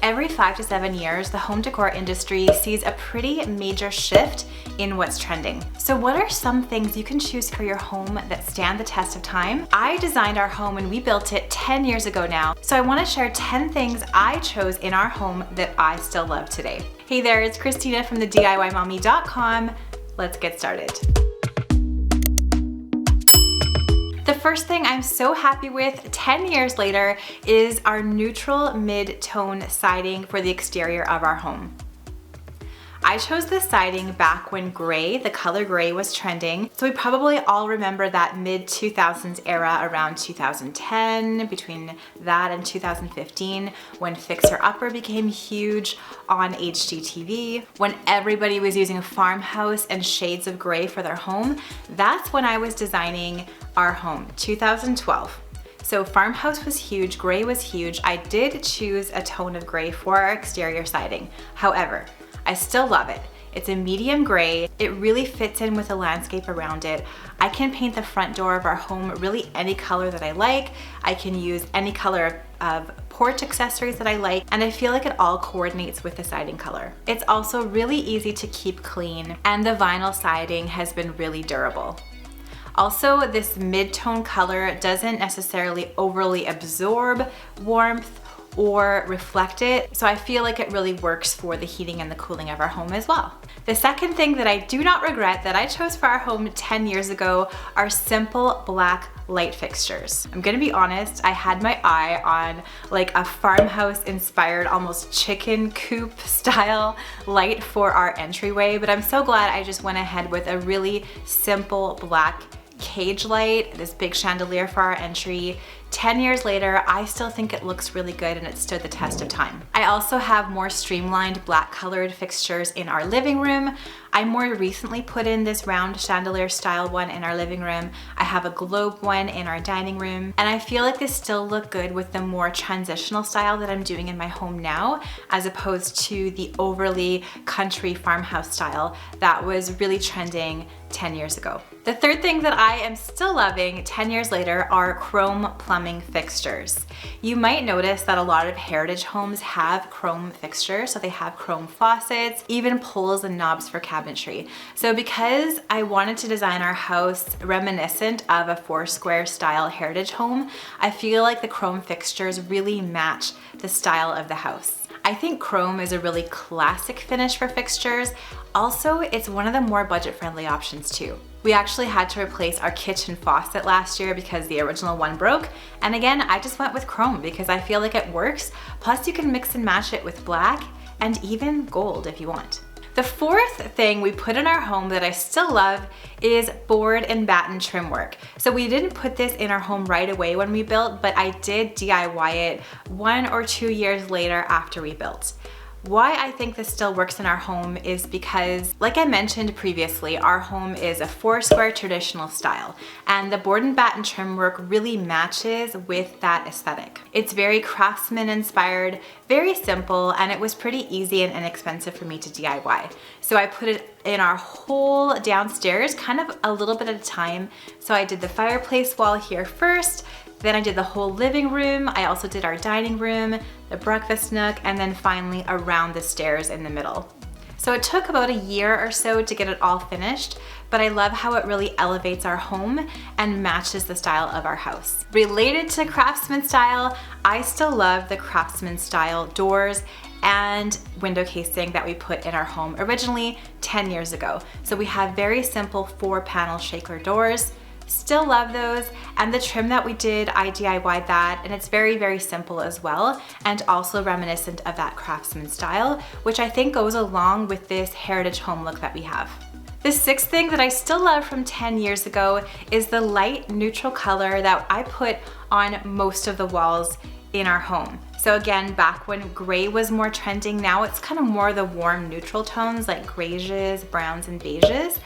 Every 5 to 7 years, the home decor industry sees a pretty major shift in what's trending. So what are some things you can choose for your home that stand the test of time? I designed our home and we built it 10 years ago now, so I want to share 10 things I chose in our home that I still love today. Hey there, it's Christina from the DIYmommy.com. Let's get started. The first thing I'm so happy with 10 years later is our neutral mid-tone siding for the exterior of our home. I chose this siding back when gray, the color gray, was trending. So we probably all remember that mid-2000s era around 2010, between that and 2015, when Fixer Upper became huge on HGTV, when everybody was using a farmhouse and shades of gray for their home. That's when I was designing our home, 2012. So farmhouse was huge, gray was huge. I did choose a tone of gray for our exterior siding. However, I still love it. It's a medium gray. It really fits in with the landscape around it. I can paint the front door of our home really any color that I like. I can use any color of porch accessories that I like, and I feel like it all coordinates with the siding color. It's also really easy to keep clean, and the vinyl siding has been really durable. Also, this mid-tone color doesn't necessarily overly absorb warmth or reflect it, so I feel like it really works for the heating and the cooling of our home as well. The second thing that I do not regret that I chose for our home 10 years ago are simple black light fixtures. I'm gonna be honest, I had my eye on like a farmhouse inspired, almost chicken coop style light for our entryway, but I'm so glad I just went ahead with a really simple black cage light, this big chandelier for our entry. 10 years later, I still think it looks really good and it stood the test of time. I also have more streamlined black colored fixtures in our living room. I more recently put in this round chandelier style one in our living room. I have a globe one in our dining room, and I feel like this still look good with the more transitional style that I'm doing in my home now, as opposed to the overly country farmhouse style that was really trending 10 years ago. The third thing that I am still loving 10 years later are chrome plumbing fixtures. You might notice that a lot of heritage homes have chrome fixtures, so they have chrome faucets, even pulls and knobs for cabinetry. So because I wanted to design our house reminiscent of a Foursquare style heritage home, I feel like the chrome fixtures really match the style of the house. I think chrome is a really classic finish for fixtures. Also, it's one of the more budget-friendly options too. We actually had to replace our kitchen faucet last year because the original one broke. And again, I just went with chrome because I feel like it works. Plus you can mix and match it with black and even gold if you want. The fourth thing we put in our home that I still love is board and batten trim work. So we didn't put this in our home right away when we built, but I did DIY it 1 or 2 years later after we built. Why I think this still works in our home is because, like I mentioned previously, our home is a Foursquare traditional style, and the board and batten trim work really matches with that aesthetic. It's very craftsman inspired, very simple, and it was pretty easy and inexpensive for me to DIY. So I put it in our whole downstairs, kind of a little bit at a time. So I did the fireplace wall here first, then I did the whole living room. I also did our dining room, the breakfast nook, and then finally around the stairs in the middle. So it took about a year or so to get it all finished, but I love how it really elevates our home and matches the style of our house. Related to craftsman style, I still love the craftsman style doors and window casing that we put in our home originally 10 years ago. So we have very simple 4-panel shaker doors. Still love those, and the trim that we did, I DIY'd that, and it's very, very simple as well, and also reminiscent of that craftsman style, which I think goes along with this heritage home look that we have. The sixth thing that I still love from 10 years ago is the light neutral color that I put on most of the walls in our home. So again, back when gray was more trending, now it's kind of more the warm neutral tones like grays, browns, and beiges.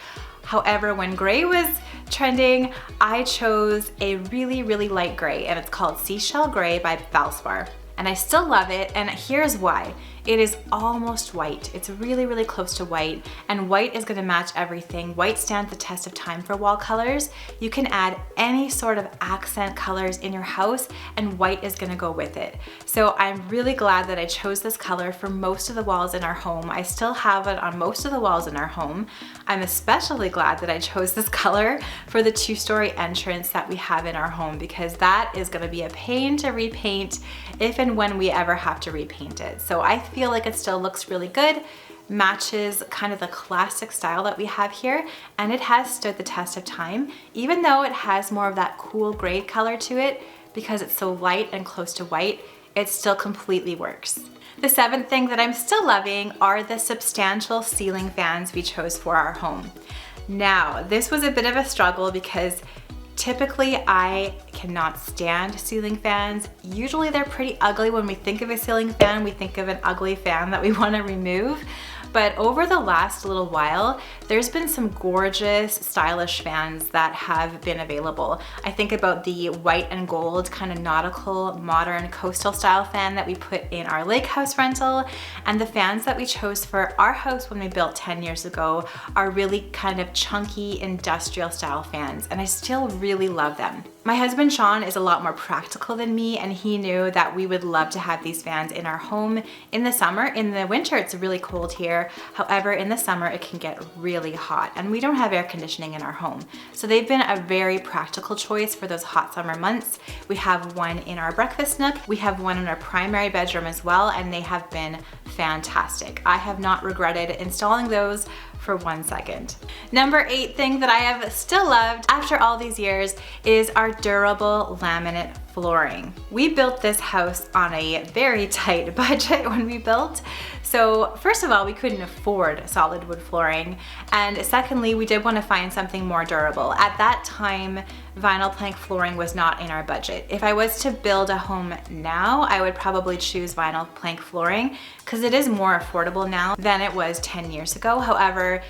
However, when gray was trending, I chose a really, really light gray, and it's called Seashell Gray by Valspar. and I still love it, and here's why. It is almost white. It's really, really close to white, and white is gonna match everything. White stands the test of time for wall colors. You can add any sort of accent colors in your house, and white is gonna go with it. So I'm really glad that I chose this color for most of the walls in our home. I still have it on most of the walls in our home. I'm especially glad that I chose this color for the 2-story entrance that we have in our home, because that is gonna be a pain to repaint if and when we ever have to repaint it. So I feel like it still looks really good, matches kind of the classic style that we have here, and it has stood the test of time, even though it has more of that cool gray color to it. Because it's so light and close to white, it still completely works. The 7th thing that I'm still loving are the substantial ceiling fans we chose for our home. Now, this was a bit of a struggle because typically I cannot stand ceiling fans. Usually they're pretty ugly. When we think of a ceiling fan, we think of an ugly fan that we want to remove. But over the last little while, there's been some gorgeous, stylish fans that have been available. I think about the white and gold kind of nautical, modern, coastal style fan that we put in our lake house rental, and the fans that we chose for our house when we built 10 years ago are really kind of chunky, industrial style fans, and I still really love them. My husband Sean is a lot more practical than me, and he knew that we would love to have these fans in our home in the summer. In the winter, it's really cold here. However, in the summer, it can get really hot, and we don't have air conditioning in our home. So they've been a very practical choice for those hot summer months. We have one in our breakfast nook. We have one in our primary bedroom as well, and they have been fantastic. I have not regretted installing those for 1 second. Number 8 thing that I have still loved after all these years is our durable laminate flooring. We built this house on a very tight budget when we built. So first of all, we couldn't afford solid wood flooring. And secondly, we did want to find something more durable. At that time, vinyl plank flooring was not in our budget. If I was to build a home now, I would probably choose vinyl plank flooring because it is more affordable now than it was 10 years ago. However,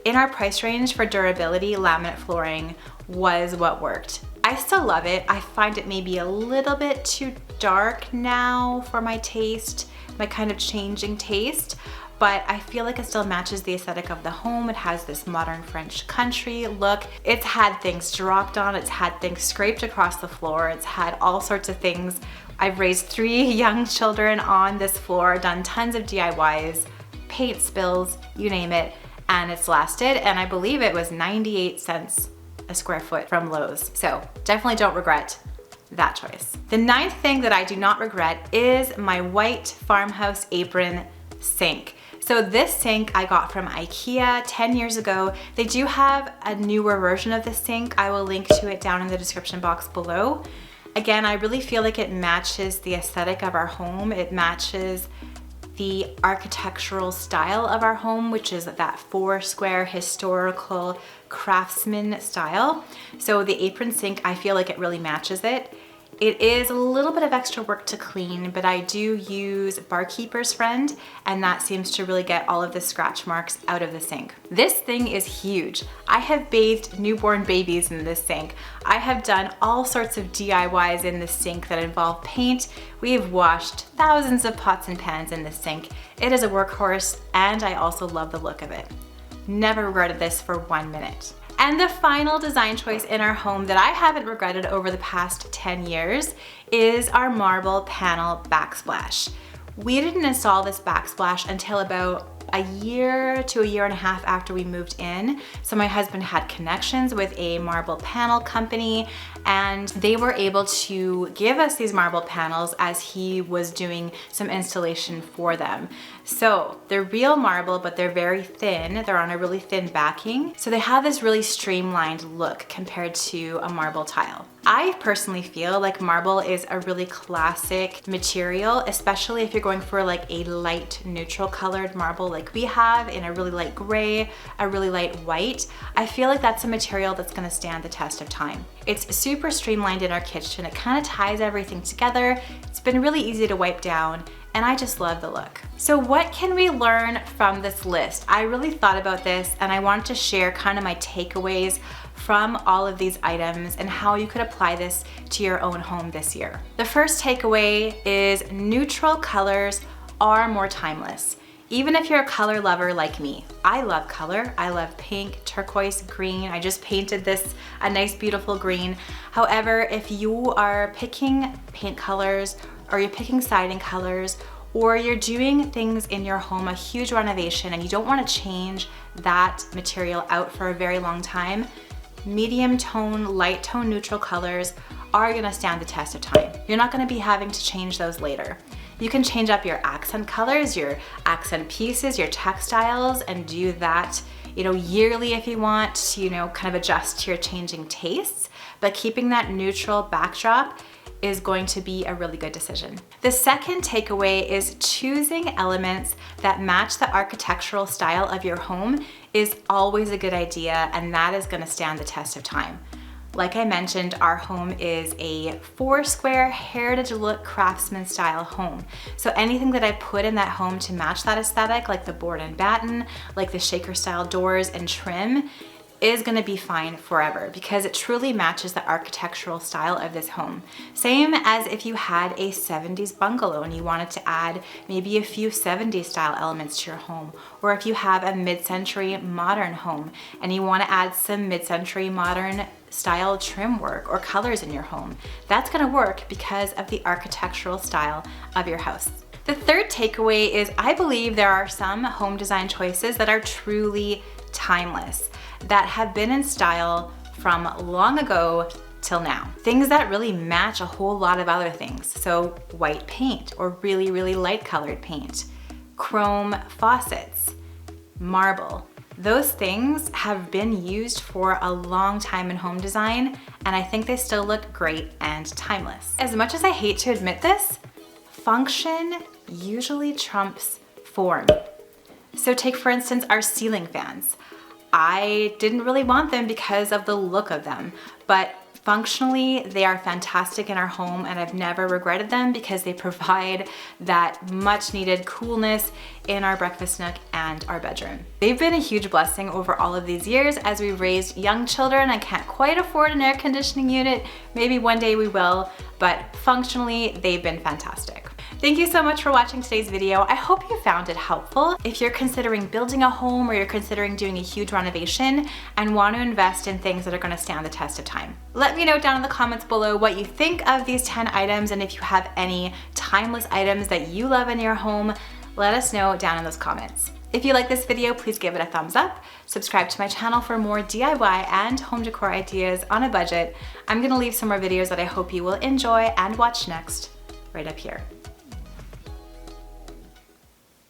in our price range for durability, laminate flooring was what worked. I still love it. I find it maybe a little bit too dark now for my taste, my kind of changing taste, but I feel like it still matches the aesthetic of the home. It has this modern French country look. It's had things dropped on, it's had things scraped across the floor, it's had all sorts of things. I've raised 3 young children on this floor, done tons of DIYs, paint spills, you name it, and it's lasted, and I believe it was 98 cents a square foot from Lowe's. So definitely don't regret that choice. The 9th thing that I do not regret is my white farmhouse apron sink. So this sink I got from IKEA 10 years ago. They do have a newer version of this sink. I will link to it down in the description box below. Again, I really feel like it matches the aesthetic of our home. It matches the architectural style of our home, which is that 4-square historical craftsman style. So the apron sink, I feel like it really matches it. It is a little bit of extra work to clean, but I do use Barkeeper's Friend, and that seems to really get all of the scratch marks out of the sink. This thing is huge. I have bathed newborn babies in this sink. I have done all sorts of DIYs in this sink that involve paint. We have washed thousands of pots and pans in this sink. It is a workhorse, and I also love the look of it. Never regretted this for 1 minute. And the final design choice in our home that I haven't regretted over the past 10 years is our marble panel backsplash. We didn't install this backsplash until about a year to a year and a half after we moved in. So my husband had connections with a marble panel company, and they were able to give us these marble panels as he was doing some installation for them. So they're real marble, but they're very thin. They're on a really thin backing. So they have this really streamlined look compared to a marble tile. I personally feel like marble is a really classic material, especially if you're going for like a light neutral colored marble like we have, in a really light gray, a really light white. I feel like that's a material that's gonna stand the test of time. It's super streamlined in our kitchen. It kind of ties everything together. It's been really easy to wipe down, and I just love the look. So what can we learn from this list? I really thought about this, and I wanted to share kind of my takeaways from all of these items and how you could apply this to your own home this year. The first takeaway is neutral colors are more timeless. Even if you're a color lover like me, I love color. I love pink, turquoise, green. I just painted this a nice, beautiful green. However, if you are picking paint colors or you're picking siding colors or you're doing things in your home, a huge renovation, and you don't want to change that material out for a very long time, medium tone, light tone, neutral colors are gonna stand the test of time. You're not gonna be having to change those later. You can change up your accent colors, your accent pieces, your textiles, and do that, yearly if you want to, kind of adjust to your changing tastes, but keeping that neutral backdrop is going to be a really good decision. The second takeaway is choosing elements that match the architectural style of your home is always a good idea, and that is gonna stand the test of time. Like I mentioned, our home is a 4-square heritage look craftsman style home. So anything that I put in that home to match that aesthetic, like the board and batten, like the shaker style doors and trim, is gonna be fine forever because it truly matches the architectural style of this home. Same as if you had a 70s bungalow and you wanted to add maybe a few 70s style elements to your home, or if you have a mid-century modern home and you wanna add some mid-century modern style trim work or colors in your home. That's gonna work because of the architectural style of your house. The third takeaway is I believe there are some home design choices that are truly timeless, that have been in style from long ago till now. Things that really match a whole lot of other things. So white paint or really, really light colored paint, chrome faucets, marble. Those things have been used for a long time in home design, and I think they still look great and timeless. As much as I hate to admit this, function usually trumps form. So take for instance our ceiling fans. I didn't really want them because of the look of them, but functionally they are fantastic in our home, and I've never regretted them because they provide that much needed coolness in our breakfast nook and our bedroom. They've been a huge blessing over all of these years as we raised young children. I can't quite afford an air conditioning unit. Maybe one day we will, but functionally they've been fantastic. Thank you so much for watching today's video. I hope you found it helpful. If you're considering building a home or you're considering doing a huge renovation and want to invest in things that are going to stand the test of time. Let me know down in the comments below what you think of these 10 items, and if you have any timeless items that you love in your home, let us know down in those comments. If you like this video, please give it a thumbs up. Subscribe to my channel for more DIY and home decor ideas on a budget. I'm going to leave some more videos that I hope you will enjoy and watch next right up here.